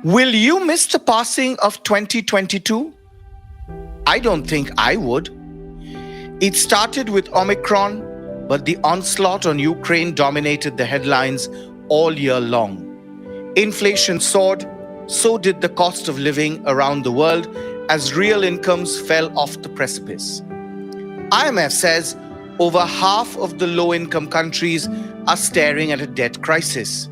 Will you miss the passing of 2022? I don't think I would. It started with Omicron, but the onslaught on Ukraine dominated the headlines all year long. Inflation soared, so did the cost of living around the world as real incomes fell off the precipice. IMF says over half of the low-income countries are staring at a debt crisis.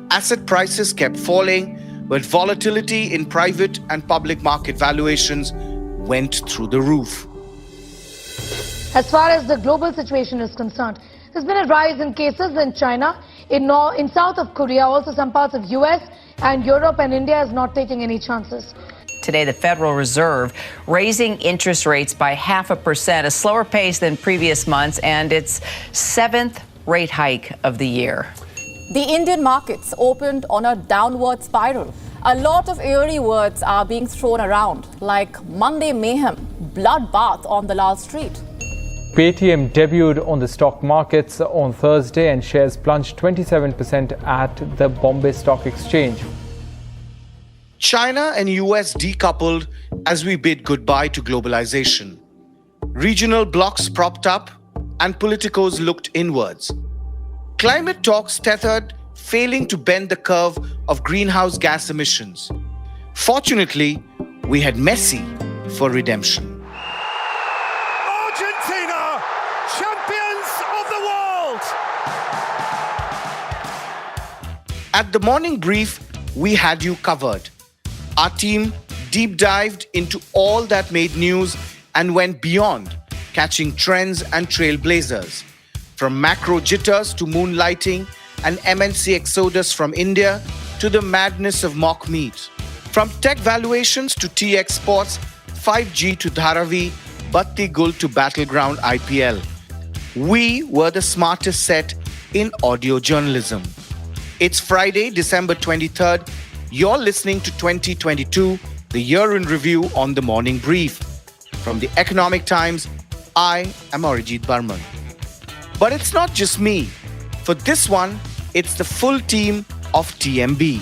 Asset prices kept falling, but volatility in private and public market valuations went through the roof. As far as the global situation is concerned, there's been a rise in cases in China, in South of Korea, also some parts of US and Europe, and India is not taking any chances. Today, the Federal Reserve raising interest rates by 0.5%, a slower pace than previous months, and its 7th rate hike of the year. The Indian markets opened on a downward spiral. A lot of eerie words are being thrown around, like Monday mayhem, bloodbath on the Lal Street. Paytm debuted on the stock markets on Thursday and shares plunged 27% at the Bombay Stock Exchange. China and US decoupled as we bid goodbye to globalization. Regional blocs propped up and politicos looked inwards. Climate talks tethered, failing to bend the curve of greenhouse gas emissions. Fortunately, we had Messi for redemption. Argentina, champions of the world! At the morning brief, we had you covered. Our team deep dived into all that made news and went beyond, catching trends and trailblazers. From macro jitters to moonlighting and MNC exodus from India to the madness of mock meat. From tech valuations to tea exports, 5G to Dharavi, Batti Gul to Battleground IPL. We were the smartest set in audio journalism. It's Friday, December 23rd. You're listening to 2022, the year in review on the Morning Brief. From the Economic Times, I am Arijit Barman. But it's not just me. For this one, it's the full team of TMB.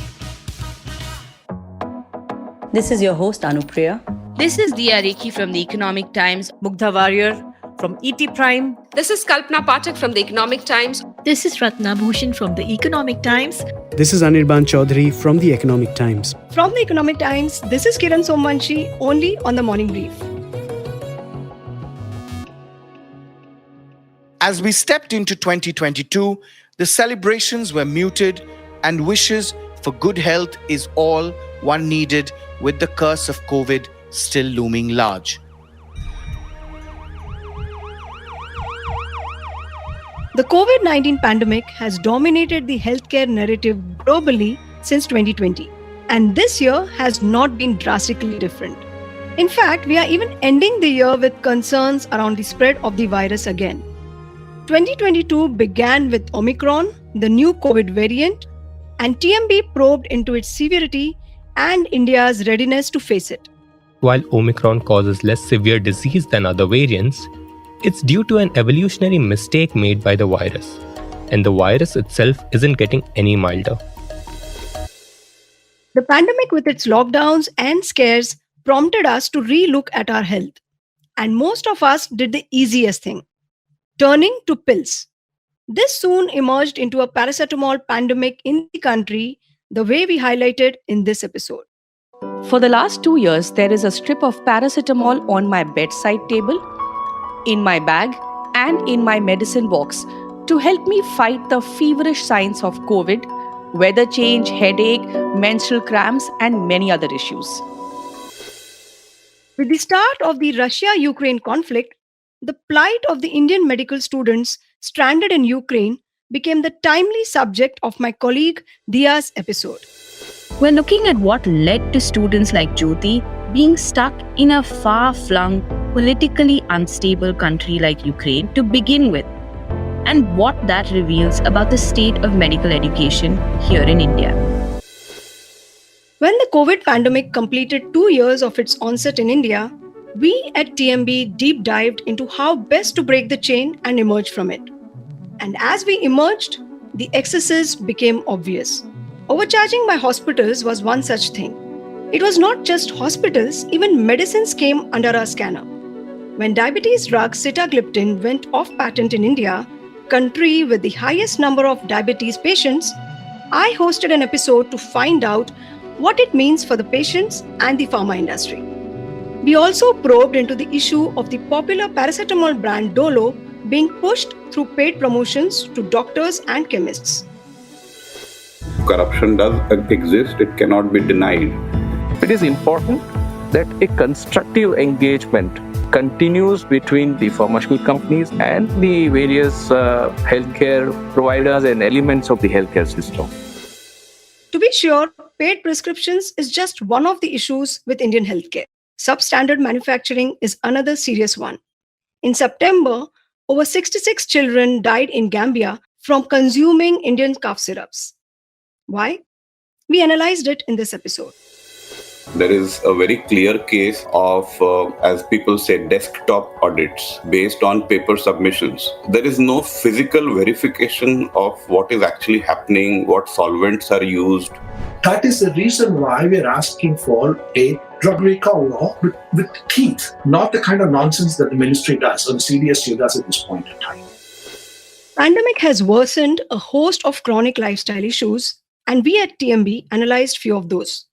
This is your host, Anupriya. This is Diya Rekhi from the Economic Times. Mugdha Warrior from ET Prime. This is Kalpana Pathak from the Economic Times. This is Ratna Bhushan from the Economic Times. This is Anirban Chaudhary from the Economic Times. From the Economic Times, this is Kiran Somvanshi, only on the Morning Brief. As we stepped into 2022, the celebrations were muted and wishes for good health is all one needed, with the curse of COVID still looming large. The COVID-19 pandemic has dominated the healthcare narrative globally since 2020, and this year has not been drastically different. In fact, we are even ending the year with concerns around the spread of the virus again. 2022 began with Omicron, the new COVID variant, and TMB probed into its severity and India's readiness to face it. While Omicron causes less severe disease than other variants, it's due to an evolutionary mistake made by the virus, and the virus itself isn't getting any milder. The pandemic with its lockdowns and scares prompted us to re-look at our health, and most of us did the easiest thing, turning to pills. This soon emerged into a paracetamol pandemic in the country, the way we highlighted in this episode. For the last 2 years, there is a strip of paracetamol on my bedside table, in my bag, and in my medicine box to help me fight the feverish signs of COVID, weather change, headache, menstrual cramps, and many other issues. With the start of the Russia-Ukraine conflict, the plight of the Indian medical students stranded in Ukraine became the timely subject of my colleague Diya's episode. We're looking at what led to students like Jyoti being stuck in a far-flung, politically unstable country like Ukraine to begin with, and what that reveals about the state of medical education here in India. When the COVID pandemic completed 2 years of its onset in India, we at TMB deep dived into how best to break the chain and emerge from it. And as we emerged, the excesses became obvious. Overcharging by hospitals was one such thing. It was not just hospitals, even medicines came under our scanner. When diabetes drug sitagliptin went off patent in India, country with the highest number of diabetes patients, I hosted an episode to find out what it means for the patients and the pharma industry. We also probed into the issue of the popular paracetamol brand Dolo being pushed through paid promotions to doctors and chemists. Corruption does exist, it cannot be denied. It is important that a constructive engagement continues between the pharmaceutical companies and the various healthcare providers and elements of the healthcare system. To be sure, paid prescriptions is just one of the issues with Indian healthcare. Substandard manufacturing is another serious one. In September, over 66 children died in Gambia from consuming Indian cough syrups. Why? We analyzed it in this episode. There is a very clear case of, as people say, desktop audits based on paper submissions. There is no physical verification of what is actually happening, what solvents are used. That is the reason why we are asking for a drug recall law with teeth, not the kind of nonsense that the ministry does or the CDSU does at this point in time. Pandemic has worsened a host of chronic lifestyle issues, and we at TMB analyzed few of those.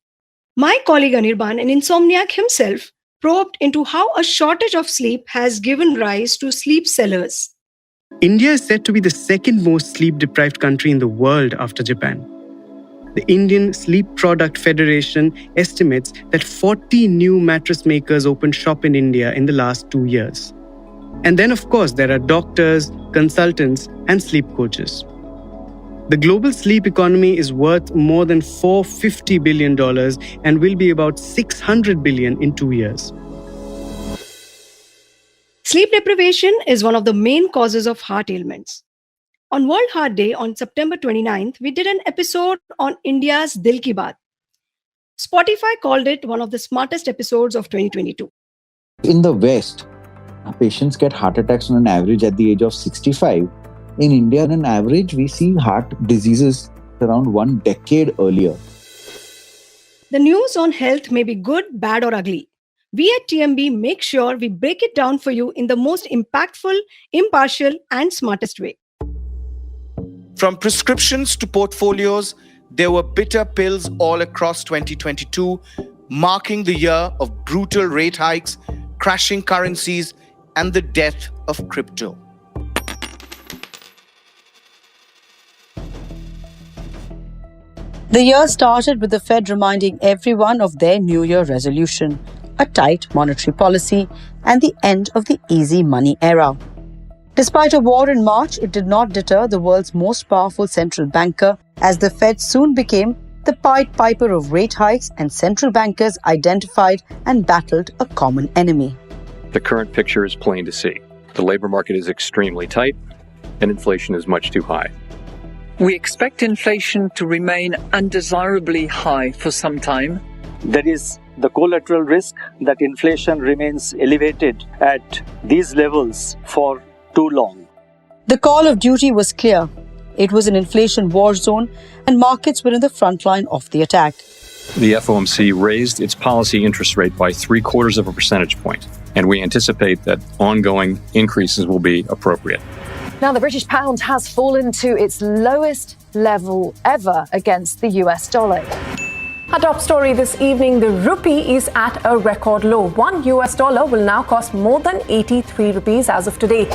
My colleague Anirban, an insomniac himself, probed into how a shortage of sleep has given rise to sleep sellers. India is said to be the second most sleep-deprived country in the world after Japan. The Indian Sleep Product Federation estimates that 40 new mattress makers opened shop in India in the last 2 years. And then, of course, there are doctors, consultants, and sleep coaches. The global sleep economy is worth more than $450 billion and will be about $600 billion in 2 years. Sleep deprivation is one of the main causes of heart ailments. On World Heart Day on September 29th, we did an episode on India's Dil Ki Baat. Spotify called it one of the smartest episodes of 2022. In the West, patients get heart attacks on an average at the age of 65. In India, on an average, we see heart diseases around 1 decade earlier. The news on health may be good, bad, or ugly. We at TMB make sure we break it down for you in the most impactful, impartial, and smartest way. From prescriptions to portfolios, there were bitter pills all across 2022, marking the year of brutal rate hikes, crashing currencies, and the death of crypto. The year started with the Fed reminding everyone of their New Year resolution, a tight monetary policy, and the end of the easy money era. Despite a war in March, it did not deter the world's most powerful central banker, as the Fed soon became the Pied Piper of rate hikes, and central bankers identified and battled a common enemy. The current picture is plain to see. The labor market is extremely tight, and inflation is much too high. We expect inflation to remain undesirably high for some time. There is the collateral risk that inflation remains elevated at these levels for too long. The call of duty was clear. It was an inflation war zone, and markets were in the front line of the attack. The FOMC raised its policy interest rate by 0.75 percentage point, and we anticipate that ongoing increases will be appropriate. Now, the British pound has fallen to its lowest level ever against the US dollar. Our top story this evening, the rupee is at a record low. $1 will now cost more than 83 rupees as of today.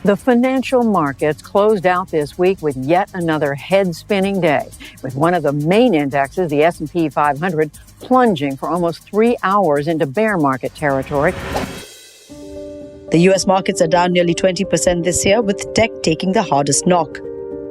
The financial markets closed out this week with yet another head-spinning day, with one of the main indexes, the S&P 500, plunging for almost 3 hours into bear market territory. The US markets are down nearly 20% this year, with tech taking the hardest knock.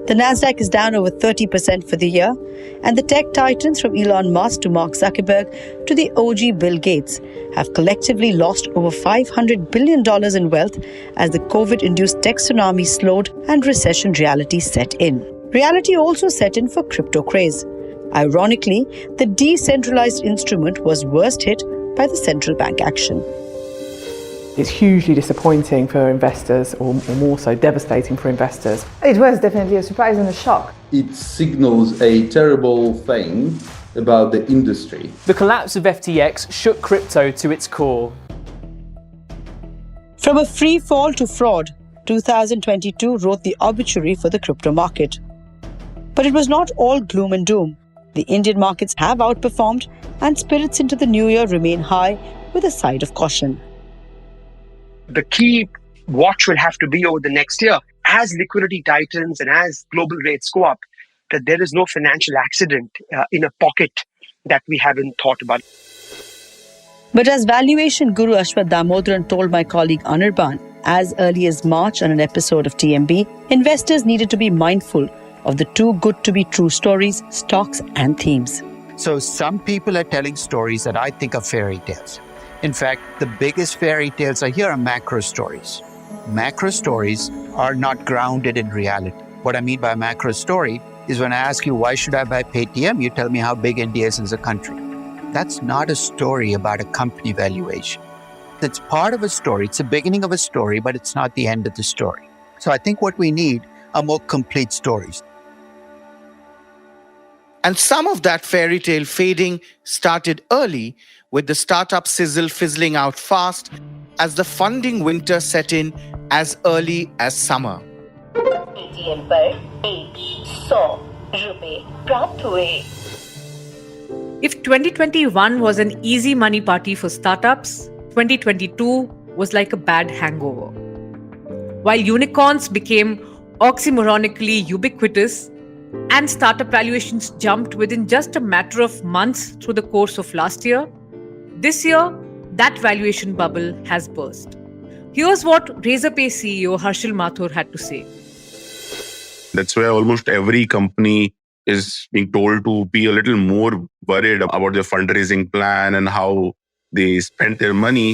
The Nasdaq is down over 30% for the year, and the tech titans from Elon Musk to Mark Zuckerberg to the OG Bill Gates have collectively lost over $500 billion in wealth as the COVID-induced tech tsunami slowed and recession reality set in. Reality also set in for crypto craze. Ironically, the decentralized instrument was worst hit by the central bank action. It's hugely disappointing for investors, or more so devastating for investors. It was definitely a surprise and a shock. It signals a terrible thing about the industry. The collapse of FTX shook crypto to its core. From a free fall to fraud, 2022 wrote the obituary for the crypto market. But it was not all gloom and doom. The Indian markets have outperformed, and spirits into the new year remain high with a side of caution. The key watch will have to be over the next year, as liquidity tightens and as global rates go up, that there is no financial accident in a pocket that we haven't thought about. But as valuation guru Ashwath Damodaran told my colleague Anirban as early as March on an episode of TMB, investors needed to be mindful of the too good to be true stories, stocks and themes. So some people are telling stories that I think are fairy tales. In fact, the biggest fairy tales I hear are macro stories. Macro stories are not grounded in reality. What I mean by macro story is when I ask you, why should I buy Paytm? You tell me how big India is as a country. That's not a story about a company valuation. It's part of a story. It's the beginning of a story, but it's not the end of the story. So I think what we need are more complete stories. And some of that fairy tale fading started early, with the startup sizzle fizzling out fast as the funding winter set in as early as summer. ATM पर 100 रुपए प्राप्त हुए. If 2021 was an easy money party for startups, 2022 was like a bad hangover. While unicorns became oxymoronically ubiquitous and startup valuations jumped within just a matter of months through the course of last year, this year, that valuation bubble has burst. Here's what Razorpay CEO Harshil Mathur had to say. That's why almost every company is being told to be a little more worried about their fundraising plan and how they spent their money.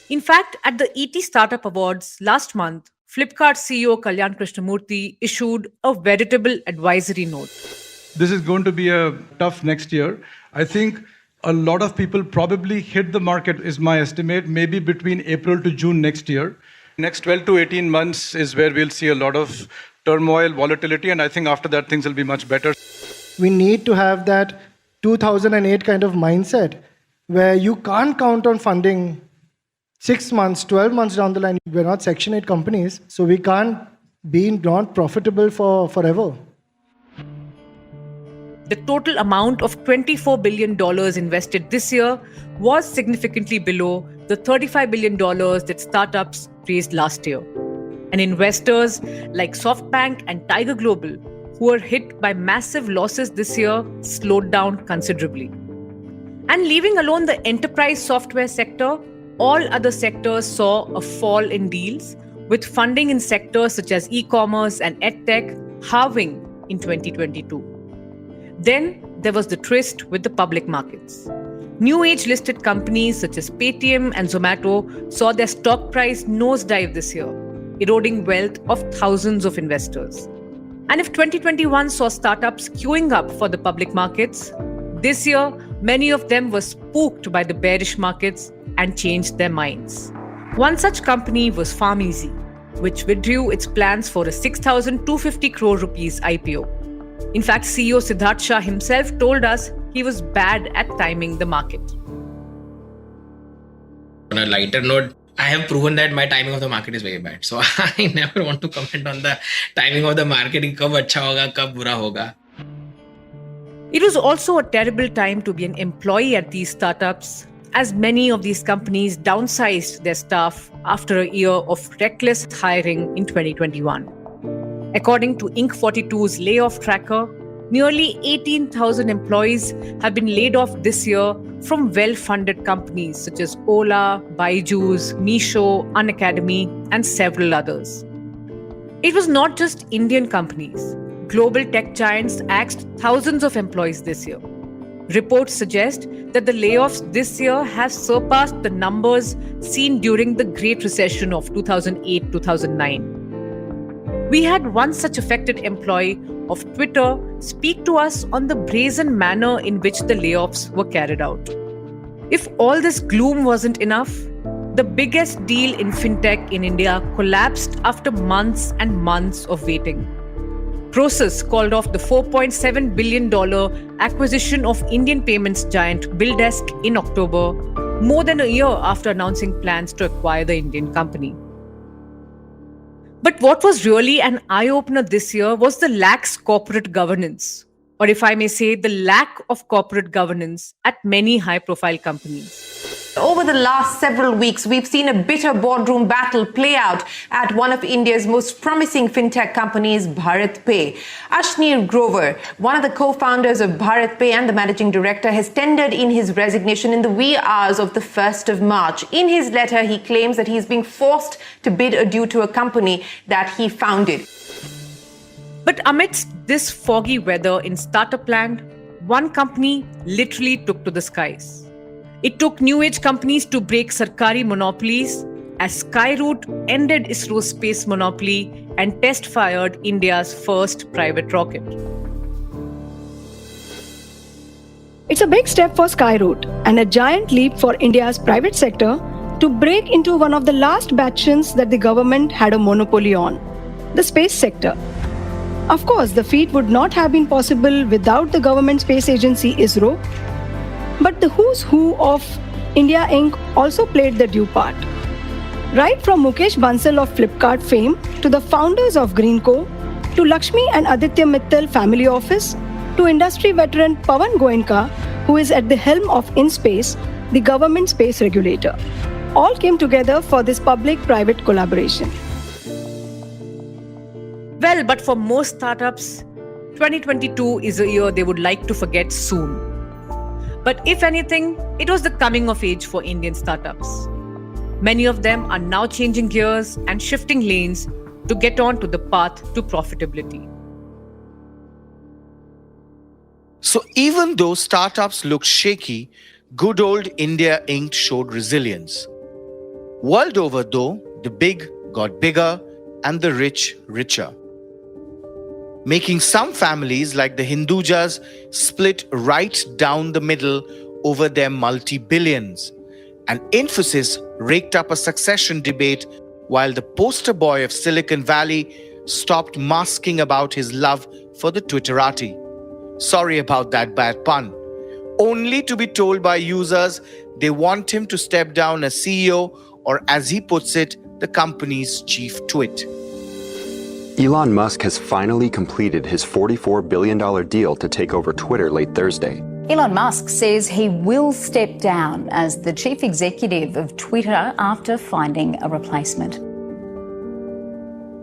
In fact, at the ET Startup Awards last month, Flipkart CEO Kalyan Krishnamurthy issued a veritable advisory note. This is going to be a tough next year. I think a lot of people probably hit the market, is my estimate, maybe between April to June next year. Next 12 to 18 months is where we'll see a lot of turmoil, volatility, and I think after that things will be much better. We need to have that 2008 kind of mindset where you can't count on funding 6 months, 12 months down the line. We're not Section 8 companies, so we can't be not profitable for forever. The total amount of $24 billion invested this year was significantly below the $35 billion that startups raised last year. And investors like SoftBank and Tiger Global, who were hit by massive losses this year, slowed down considerably. And leaving alone the enterprise software sector, all other sectors saw a fall in deals, with funding in sectors such as e-commerce and edtech halving in 2022. Then there was the tryst with the public markets. New age listed companies such as Paytm and Zomato saw their stock price nosedive this year, eroding wealth of thousands of investors. And if 2021 saw startups queuing up for the public markets, this year many of them were spooked by the bearish markets and changed their minds. One such company was PharmEasy, which withdrew its plans for a 6,250 crore rupees IPO. In fact, CEO Siddharth Shah himself told us he was bad at timing the market. On a lighter note, I have proven that my timing of the market is very bad. So I never want to comment on the timing of the market. Kab acha hoga, kab bura hoga. It was also a terrible time to be an employee at these startups, as many of these companies downsized their staff after a year of reckless hiring in 2021. According to Inc.42's layoff tracker, nearly 18,000 employees have been laid off this year from well-funded companies such as Ola, Byju's, Meesho, Unacademy, and several others. It was not just Indian companies. Global tech giants axed thousands of employees this year. Reports suggest that the layoffs this year have surpassed the numbers seen during the Great Recession of 2008-2009. We had one such affected employee of Twitter speak to us on the brazen manner in which the layoffs were carried out. If all this gloom wasn't enough, The biggest deal in fintech in India collapsed after months and months of waiting. Prosus called off the $4.7 billion acquisition of Indian payments giant BillDesk in October, more than a year after announcing plans to acquire the Indian company. But what was really an eye-opener this year was the lax corporate governance, or if I may say, the lack of corporate governance at many high-profile companies. Over the last several weeks, we've seen a bitter boardroom battle play out at one of India's most promising fintech companies, Bharat Pay. Ashnir Grover, one of the co-founders of Bharat Pay and the managing director, has tendered in his resignation in the wee hours of the 1st of March. In his letter, he claims that he's being forced to bid adieu to a company that he founded. But amidst this foggy weather in startup land, one company literally took to the skies. It took new age companies to break Sarkari monopolies as Skyroot ended ISRO's space monopoly and test-fired India's first private rocket. It's a big step for Skyroot and a giant leap for India's private sector to break into one of the last bastions that the government had a monopoly on, the space sector. Of course, the feat would not have been possible without the government space agency ISRO. But the who's who of India Inc. also played the due part. Right from Mukesh Bansal of Flipkart fame to the founders of Greenco, to Lakshmi and Aditya Mittal family office, to industry veteran Pawan Goenka, who is at the helm of InSpace, the government space regulator. All came together for this public-private collaboration. Well, but for most startups, 2022 is a year they would like to forget soon. But if anything, it was the coming of age for Indian startups. Many of them are now changing gears and shifting lanes to get on to the path to profitability. So even though startups look shaky, good old India Inc. showed resilience. World over though, the big got bigger and the rich richer, making some families like the Hindujas split right down the middle over their multi-billions. And Infosys raked up a succession debate while the poster boy of Silicon Valley stopped masking about his love for the Twitterati. Sorry about that bad pun. Only to be told by users they want him to step down as CEO, or as he puts it, the company's chief twit. Elon Musk has finally completed his $44 billion deal to take over Twitter late Thursday. Elon Musk says he will step down as the chief executive of Twitter after finding a replacement.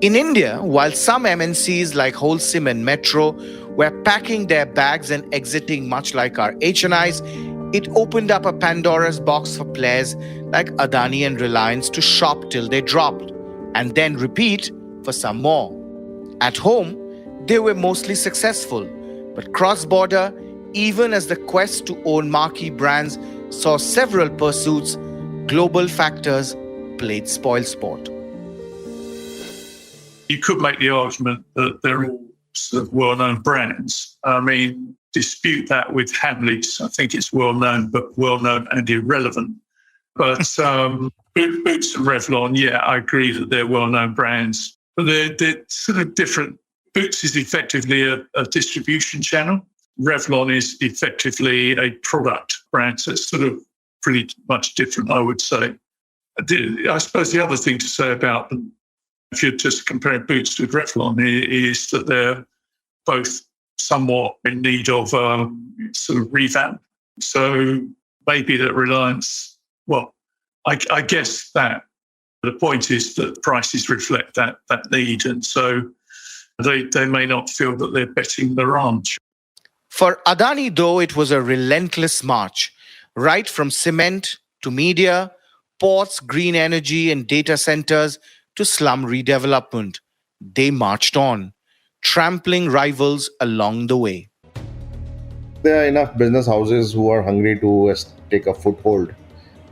In India, while some MNCs like Holcim and Metro were packing their bags and exiting much like our HNIs, it opened up a Pandora's box for players like Adani and Reliance to shop till they dropped, and then repeat for some more. At home, they were mostly successful, but cross-border, even as the quest to own marquee brands saw several pursuits, global factors played spoilsport. You could make the argument that they're all sort of well-known brands. I mean, dispute that with Hamleys. I think it's well-known, but well-known and irrelevant. But Boots and Revlon, yeah, I agree that they're well-known brands. But they're sort of different. Boots is effectively a distribution channel. Revlon is effectively a product brand. So it's sort of pretty much different, I would say. I suppose the other thing to say about them, if you're just comparing Boots with Revlon, is that they're both somewhat in need of sort of revamp. So maybe that Reliance, well, I guess that the point is that prices reflect that need, and so they may not feel that they're betting the ranch. For Adani, though, it was a relentless march, right from cement to media, ports, green energy and data centers to slum redevelopment. They marched on, trampling rivals along the way. There are enough business houses who are hungry to take a foothold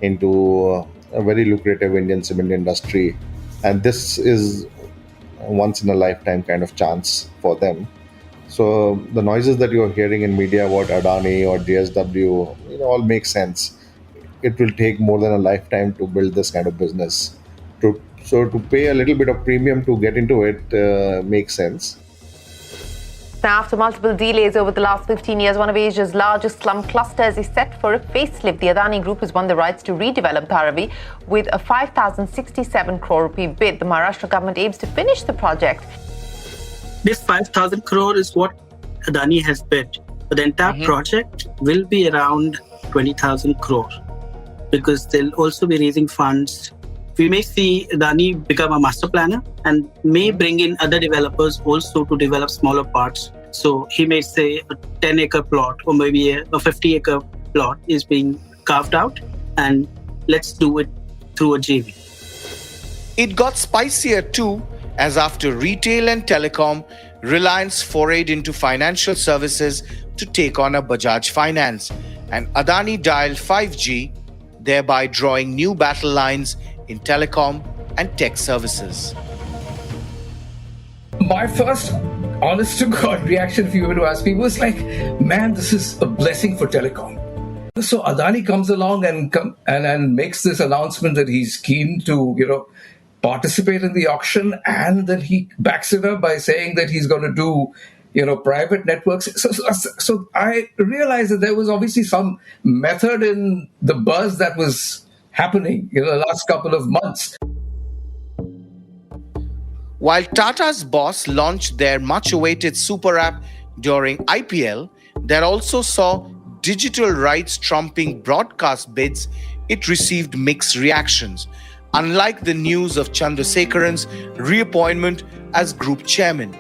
into a very lucrative Indian cement industry. And this is a once-in-a-lifetime kind of chance for them. So the noises that you're hearing in media about Adani or JSW, all make sense. it will take more than a lifetime to build this kind of business. So to pay a little bit of premium to get into it makes sense. Now, after multiple delays over the last 15 years, one of Asia's largest slum clusters is set for a facelift. The Adani Group has won the rights to redevelop Dharavi with a 5,067 crore rupee bid. The Maharashtra government aims to finish the project. This 5,000 crore is what Adani has bid. But the entire project will be around 20,000 crore because they'll also be raising funds. We may see Adani become a master planner and may bring in other developers also to develop smaller parts. So he may say a 10-acre plot or maybe a 50-acre plot is being carved out and let's do it through a JV. It got spicier too, as after retail and telecom, Reliance forayed into financial services to take on a Bajaj Finance, and Adani dialed 5G, thereby drawing new battle lines in telecom and tech services. My first honest to God reaction, if you were to ask me, was like, man, this is a blessing for telecom. So Adani comes along and makes this announcement that he's keen to, participate in the auction, and that he backs it up by saying that he's going to do, private networks. So I realized that there was obviously some method in the buzz that was happening in the last couple of months. While Tata's boss launched their much-awaited super app during IPL, that also saw digital rights trumping broadcast bids, it received mixed reactions, unlike the news of Chandrasekaran's reappointment as group chairman.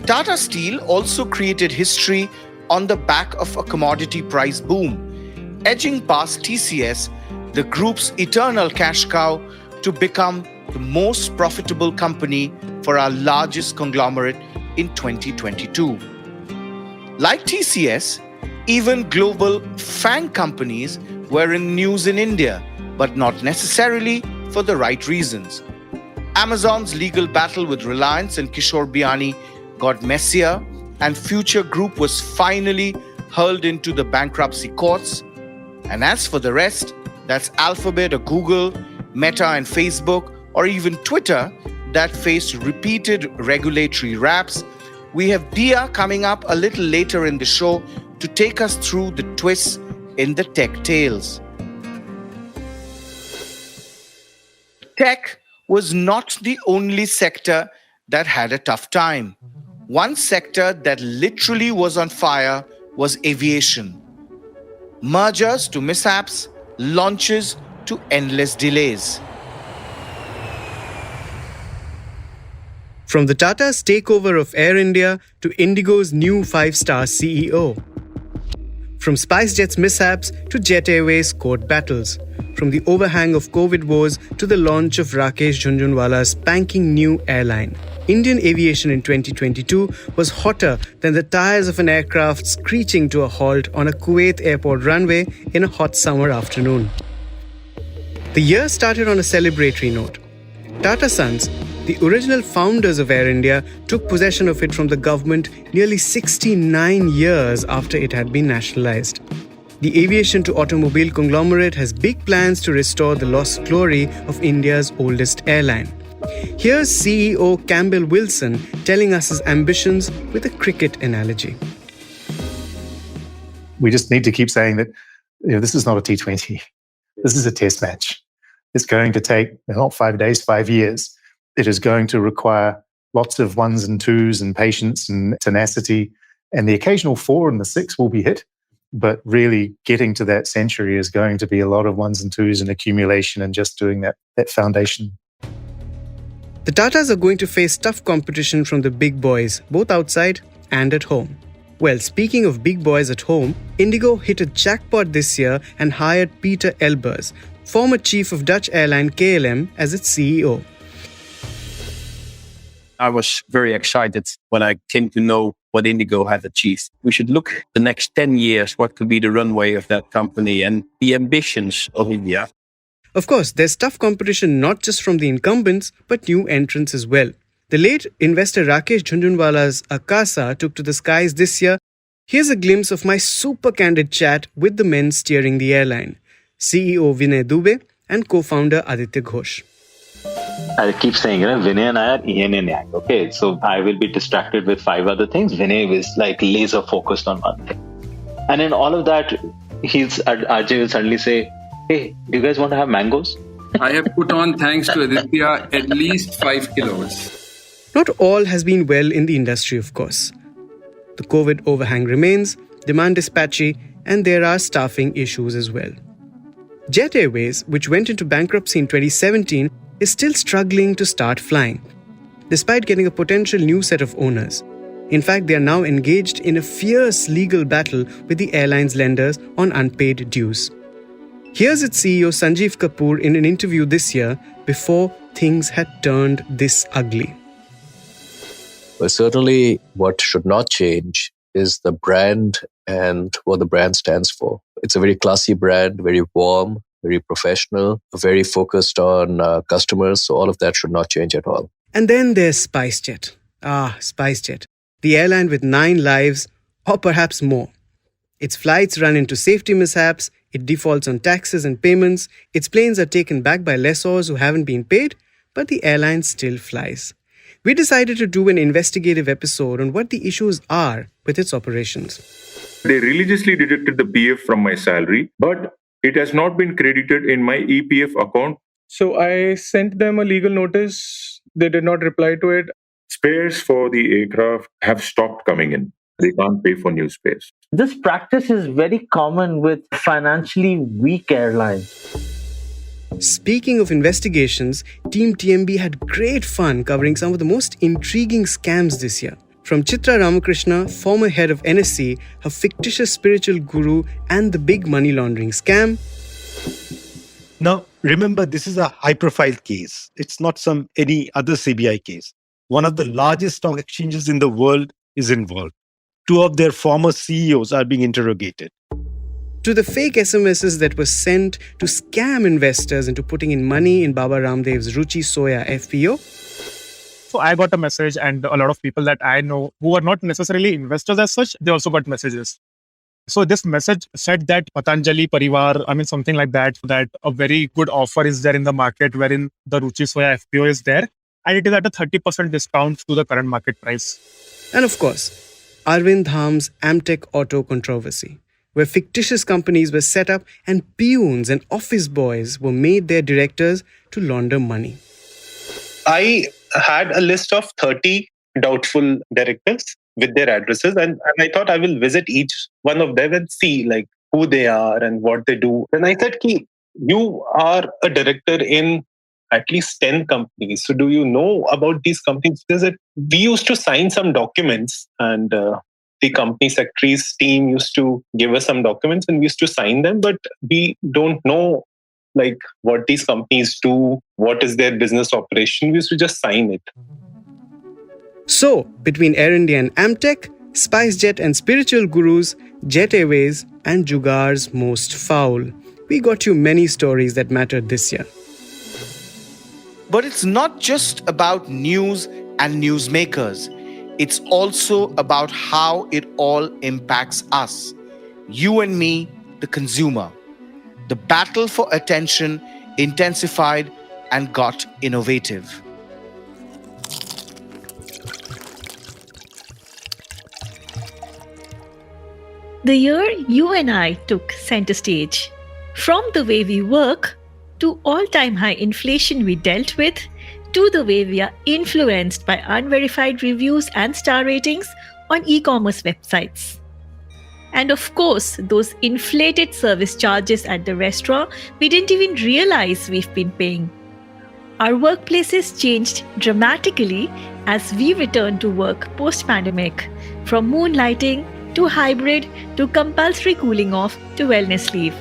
Tata Steel also created history on the back of a commodity price boom, edging past TCS, the group's eternal cash cow, to become the most profitable company for our largest conglomerate in 2022. Like TCS, even global FANG companies were in news in India, but not necessarily for the right reasons. Amazon's legal battle with Reliance and Kishore Biani got messier, and Future Group was finally hurled into the bankruptcy courts. And as for the rest, that's Alphabet or Google, Meta and Facebook, or even Twitter that faced repeated regulatory raps. We have Dia coming up a little later in the show to take us through the twists in the tech tales. Tech was not the only sector that had a tough time. One sector that literally was on fire was aviation. Mergers to mishaps, launches to endless delays. From the Tata's takeover of Air India to Indigo's new 5-star CEO. From SpiceJet's mishaps to Jet Airways' court battles. From the overhang of COVID woes to the launch of Rakesh Jhunjhunwala's spanking new airline. Indian aviation in 2022 was hotter than the tires of an aircraft screeching to a halt on a Kuwait airport runway in a hot summer afternoon. The year started on a celebratory note. Tata Sons, the original founders of Air India, took possession of it from the government nearly 69 years after it had been nationalized. The aviation to automobile conglomerate has big plans to restore the lost glory of India's oldest airline. Here's CEO Campbell Wilson telling us his ambitions with a cricket analogy. We just need to keep saying that this is not a T20. This is a test match. It's going to take not 5 days, 5 years. It is going to require lots of ones and twos and patience and tenacity, and the occasional 4 and the 6 will be hit. But really getting to that century is going to be a lot of ones and twos and accumulation and just doing that foundation. The Tatas are going to face tough competition from the big boys, both outside and at home. Well, speaking of big boys at home, Indigo hit a jackpot this year and hired Peter Elbers, former chief of Dutch airline KLM, as its CEO. I was very excited when I came to know what Indigo had achieved. We should look the next 10 years, what could be the runway of that company and the ambitions of India. Of course, there's tough competition not just from the incumbents, but new entrants as well. The late investor Rakesh Jhunjhunwala's Akasa took to the skies this year. Here's a glimpse of my super candid chat with the men steering the airline. CEO Vinay Dubey and co-founder Aditya Ghosh. I keep saying, Vinay and I are yin and yang. Okay, so I will be distracted with 5 other things. Vinay is like laser focused on one thing. And in all of that, Ajay will suddenly say, hey, do you guys want to have mangoes? I have put on, thanks to Aditya, at least 5 kilos. Not all has been well in the industry, of course. The COVID overhang remains, demand is patchy, and there are staffing issues as well. Jet Airways, which went into bankruptcy in 2017, is still struggling to start flying, despite getting a potential new set of owners. In fact, they are now engaged in a fierce legal battle with the airline's lenders on unpaid dues. Here's its CEO Sanjeev Kapoor in an interview this year before things had turned this ugly. Well, certainly what should not change is the brand and what the brand stands for. It's a very classy brand, very warm, very professional, very focused on customers. So all of that should not change at all. And then there's SpiceJet. SpiceJet. The airline with 9 lives, or perhaps more. Its flights run into safety mishaps, it defaults on taxes and payments, its planes are taken back by lessors who haven't been paid, but the airline still flies. We decided to do an investigative episode on what the issues are with its operations. They religiously deducted the PF from my salary, but it has not been credited in my EPF account. So I sent them a legal notice. They did not reply to it. Spares for the aircraft have stopped coming in. They can't pay for new spares. This practice is very common with financially weak airlines. Speaking of investigations, Team TMB had great fun covering some of the most intriguing scams this year. From Chitra Ramakrishna, former head of NSC, her fictitious spiritual guru, and the big money laundering scam. Now, remember, this is a high-profile case. It's not any other CBI case. One of the largest stock exchanges in the world is involved. 2 of their former CEOs are being interrogated. To the fake SMSs that were sent to scam investors into putting in money in Baba Ramdev's Ruchi Soya FPO. So I got a message, and a lot of people that I know who are not necessarily investors as such, they also got messages. So this message said that Patanjali Parivar, something like that a very good offer is there in the market wherein the Ruchi Soya FPO is there. And it is at a 30% discount to the current market price. And of course, Arvind Dham's Amtech Auto controversy, where fictitious companies were set up and peons and office boys were made their directors to launder money. I had a list of 30 doubtful directors with their addresses, and I thought I will visit each one of them and see who they are and what they do. And I said, you are a director in at least 10 companies. So do you know about these companies? We used to sign some documents, and the company secretary's team used to give us some documents and we used to sign them, but we don't know what these companies do, what is their business operation. We used to just sign it. So, between Air India and Amtech, SpiceJet and spiritual gurus, Jet Airways and Jugaar's most foul, we got you many stories that mattered this year. But it's not just about news and newsmakers. It's also about how it all impacts us, you and me, the consumer. The battle for attention intensified and got innovative. The year you and I took center stage. From the way we work, to all-time high inflation we dealt with, to the way we are influenced by unverified reviews and star ratings on e-commerce websites. And of course, those inflated service charges at the restaurant we didn't even realize we've been paying. Our workplaces changed dramatically as we returned to work post-pandemic, from moonlighting to hybrid to compulsory cooling off to wellness leave,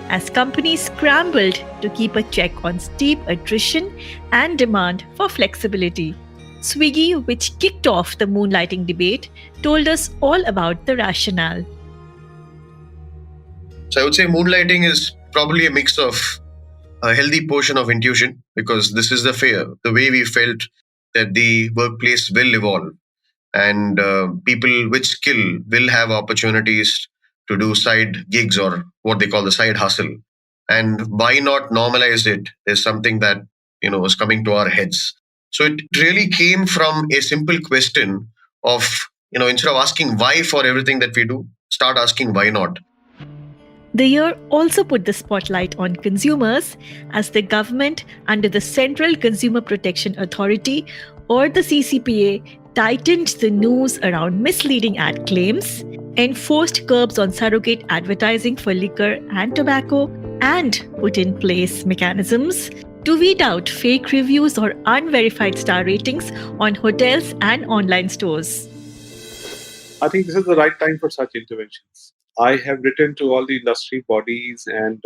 as companies scrambled to keep a check on steep attrition and demand for flexibility. Swiggy, which kicked off the moonlighting debate, told us all about the rationale. So I would say moonlighting is probably a mix of a healthy portion of intuition, because this is the fear, the way we felt that the workplace will evolve and people with skill will have opportunities to do side gigs or what they call the side hustle. And why not normalize it is something that, was coming to our heads. So it really came from a simple question of, instead of asking why for everything that we do, start asking why not. The year also put the spotlight on consumers as the government, under the Central Consumer Protection Authority or the CCPA, tightened the noose around misleading ad claims, enforced curbs on surrogate advertising for liquor and tobacco, and put in place mechanisms to weed out fake reviews or unverified star ratings on hotels and online stores. I think this is the right time for such interventions. I have written to all the industry bodies and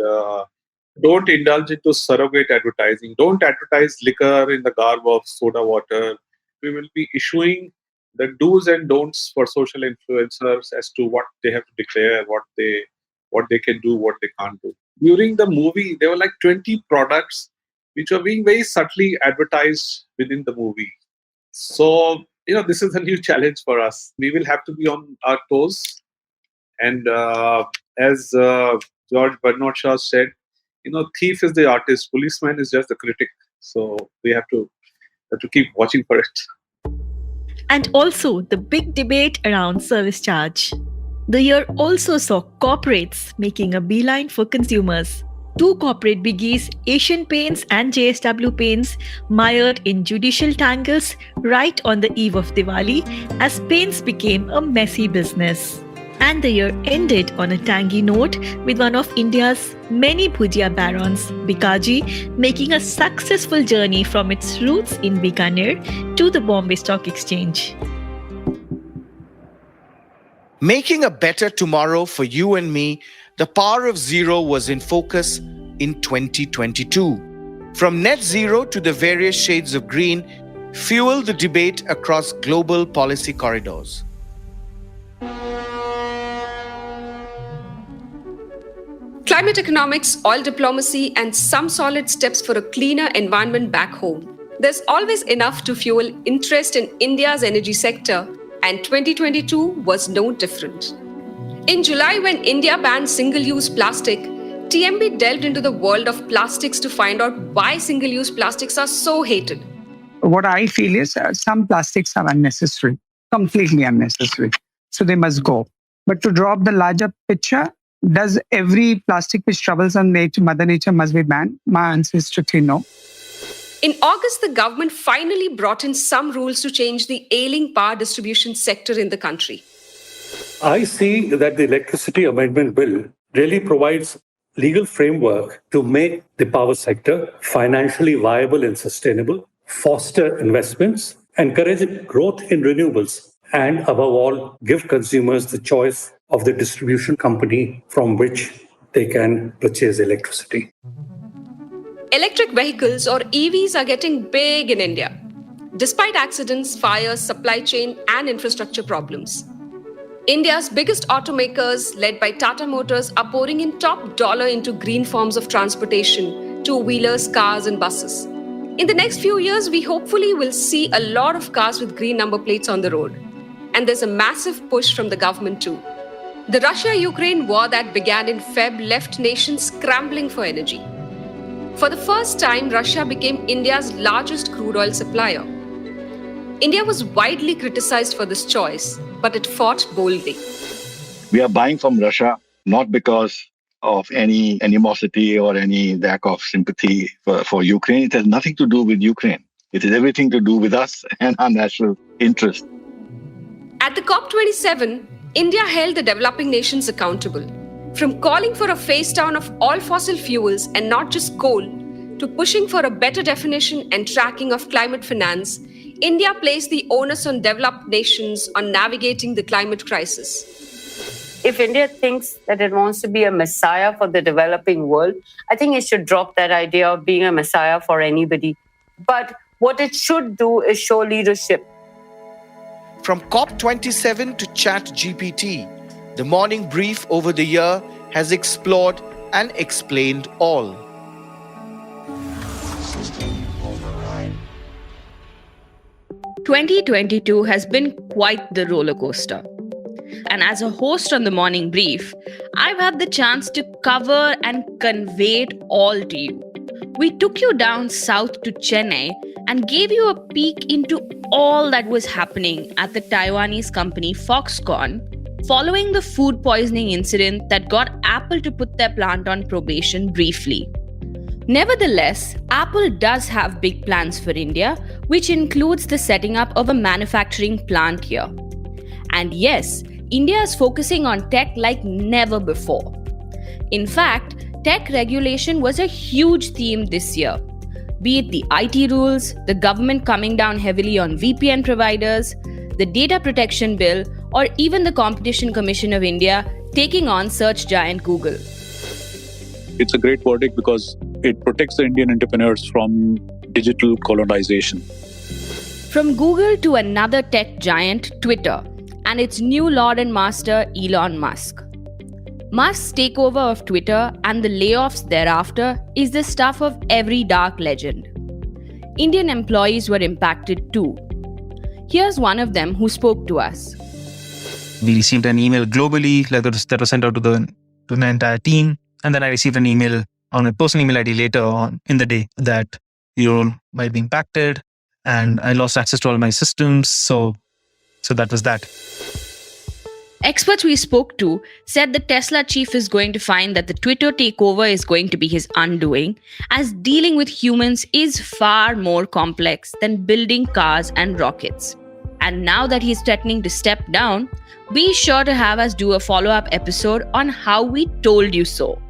don't indulge into surrogate advertising. Don't advertise liquor in the garb of soda water. We will be issuing the do's and don'ts for social influencers as to what they have to declare, what they can do, what they can't do. During the movie, there were like 20 products which were being very subtly advertised within the movie. So, this is a new challenge for us. We will have to be on our toes. And as George Bernard Shaw said, thief is the artist, policeman is just the critic. So we have to keep watching for it. And also the big debate around service charge. The year also saw corporates making a beeline for consumers. Two corporate biggies, Asian Paints and JSW Paints, mired in judicial tangles right on the eve of Diwali as paints became a messy business. And the year ended on a tangy note with one of India's many bhujia barons, Bikaji, making a successful journey from its roots in Bikaner to the Bombay Stock Exchange. Making a better tomorrow for you and me, the power of zero was in focus in 2022. From net zero to the various shades of green, fueled the debate across global policy corridors. Climate economics, oil diplomacy, and some solid steps for a cleaner environment back home. There's always enough to fuel interest in India's energy sector, and 2022 was no different. In July, when India banned single-use plastic, TMB delved into the world of plastics to find out why single-use plastics are so hated. What I feel is some plastics are unnecessary, completely unnecessary. So they must go. But to draw up the larger picture, does every plastic which troubles on Mother Nature must be banned? My answer is strictly no. In August, the government finally brought in some rules to change the ailing power distribution sector in the country. I see that the Electricity Amendment Bill really provides legal framework to make the power sector financially viable and sustainable, foster investments, encourage growth in renewables, and above all, give consumers the choice of the distribution company from which they can purchase electricity. Electric vehicles or EVs are getting big in India, despite accidents, fires, supply chain, and infrastructure problems. India's biggest automakers, led by Tata Motors, are pouring in top dollar into green forms of transportation, two-wheelers, cars, and buses. In the next few years, we hopefully will see a lot of cars with green number plates on the road. And there's a massive push from the government too. The Russia-Ukraine war that began in Feb left nations scrambling for energy. For the first time, Russia became India's largest crude oil supplier. India was widely criticized for this choice, but it fought boldly. We are buying from Russia not because of any animosity or any lack of sympathy for Ukraine. It has nothing to do with Ukraine. It has everything to do with us and our national interest. At the COP27, India held the developing nations accountable. From calling for a phase down of all fossil fuels and not just coal, to pushing for a better definition and tracking of climate finance, India placed the onus on developed nations on navigating the climate crisis. If India thinks that it wants to be a messiah for the developing world, I think it should drop that idea of being a messiah for anybody. But what it should do is show leadership. From COP27 to ChatGPT, the morning brief over the year has explored and explained all. "2022 has been quite the roller coaster. And as a host on the Morning Brief, I've had the chance to cover and convey it all to you. We took you down south to Chennai and gave you a peek into all that was happening at the Taiwanese company Foxconn following the food poisoning incident that got Apple to put their plant on probation briefly. Nevertheless, Apple does have big plans for India, which includes the setting up of a manufacturing plant here. And yes, India is focusing on tech like never before. In fact, tech regulation was a huge theme this year. Be it the IT rules, the government coming down heavily on VPN providers, the data protection bill, or even the Competition Commission of India taking on search giant Google. It's a great verdict because it protects the Indian entrepreneurs from digital colonization. From Google to another tech giant, Twitter, and its new lord and master, Elon Musk. Musk's takeover of Twitter and the layoffs thereafter is the stuff of every dark legend. Indian employees were impacted too. Here's one of them who spoke to us. We received an email globally that was sent out to the entire team. And then I received an email on my personal email ID later on in the day that you might be impacted, and I lost access to all my systems. So that was that. Experts we spoke to said the Tesla chief is going to find that the Twitter takeover is going to be his undoing, as dealing with humans is far more complex than building cars and rockets. And now that he's threatening to step down, be sure to have us do a follow-up episode on how we told you so.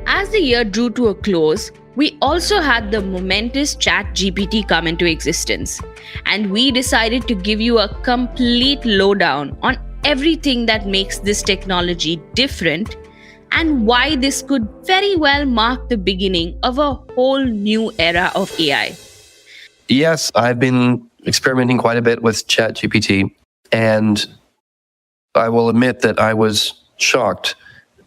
As the year drew to a close, we also had the momentous ChatGPT come into existence, and we decided to give you a complete lowdown on everything that makes this technology different and why this could very well mark the beginning of a whole new era of AI. Yes, I've been experimenting quite a bit with ChatGPT, and I will admit that I was shocked.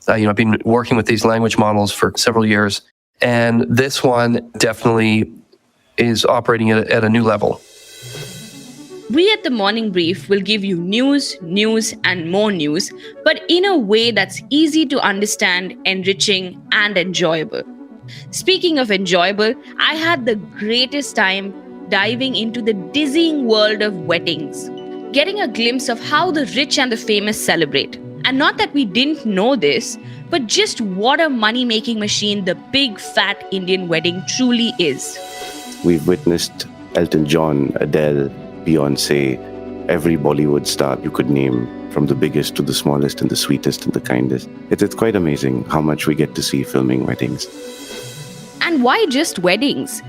I've been working with these language models for several years, and this one definitely is operating at a new level. We at the Morning Brief will give you news, and more news, but in a way that's easy to understand, enriching, and enjoyable. Speaking of enjoyable, I had the greatest time diving into the dizzying world of weddings, getting a glimpse of how the rich and the famous celebrate. And not that we didn't know this, but just what a money-making machine the big fat Indian wedding truly is. We've witnessed Elton John, Adele, Beyonce, every Bollywood star you could name, from the biggest to the smallest and the sweetest and the kindest. It's quite amazing how much we get to see filming weddings. And why just weddings?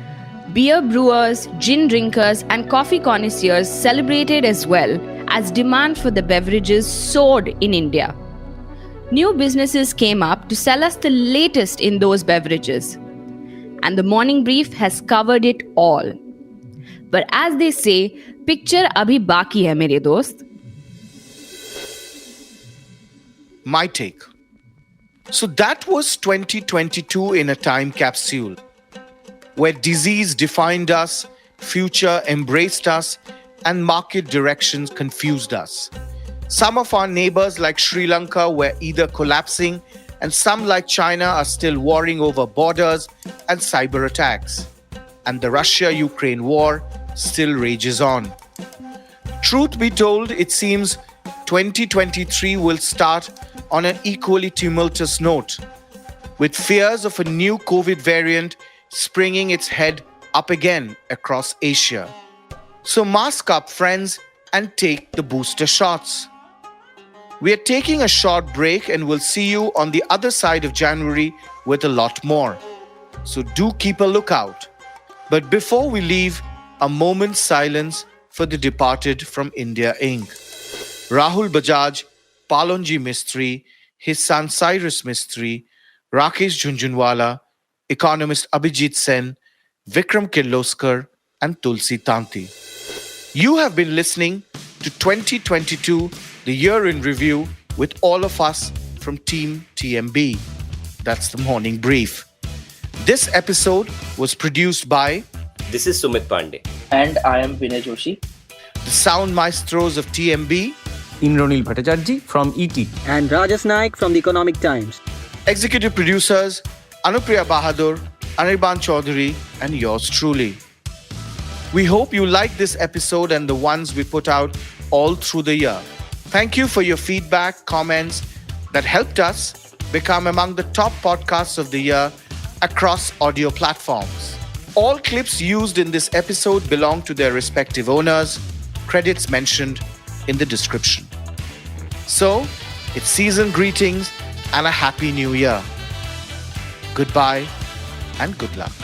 Beer brewers, gin drinkers, and coffee connoisseurs celebrated as well, as demand for the beverages soared in India. New businesses came up to sell us the latest in those beverages. And the Morning Brief has covered it all. But as they say, picture abhi baki hai mere dost. My take. So that was 2022 in a time capsule, where disease defined us, future embraced us, and market directions confused us. Some of our neighbors like Sri Lanka were either collapsing, and some like China are still warring over borders and cyber attacks. And the Russia-Ukraine war still rages on. Truth be told, it seems 2023 will start on an equally tumultuous note, with fears of a new COVID variant springing its head up again across Asia. So mask up, friends, and take the booster shots. We are taking a short break and we'll see you on the other side of January with a lot more. So do keep a lookout. But before we leave, a moment's silence for the departed from India Inc. Rahul Bajaj, Palonji Mistry, his son Cyrus Mistry, Rakesh Jhunjhunwala, economist Abhijit Sen, Vikram Kirloskar, and Tulsi Tanti. You have been listening to 2022, the year in review, with all of us from Team TMB. That's the Morning Brief. This episode was produced by... This is Sumit Pandey. And I am Vinay Joshi. The sound maestros of TMB... Indranil Bhattacharjee from ET. And Rajas Naik from the Economic Times. Executive producers Anupriya Bahadur, Anirban Chaudhary, and yours truly. We hope you like this episode and the ones we put out all through the year. Thank you for your feedback, comments that helped us become among the top podcasts of the year across audio platforms. All clips used in this episode belong to their respective owners, credits mentioned in the description. So, it's season greetings and a happy new year. Goodbye and good luck.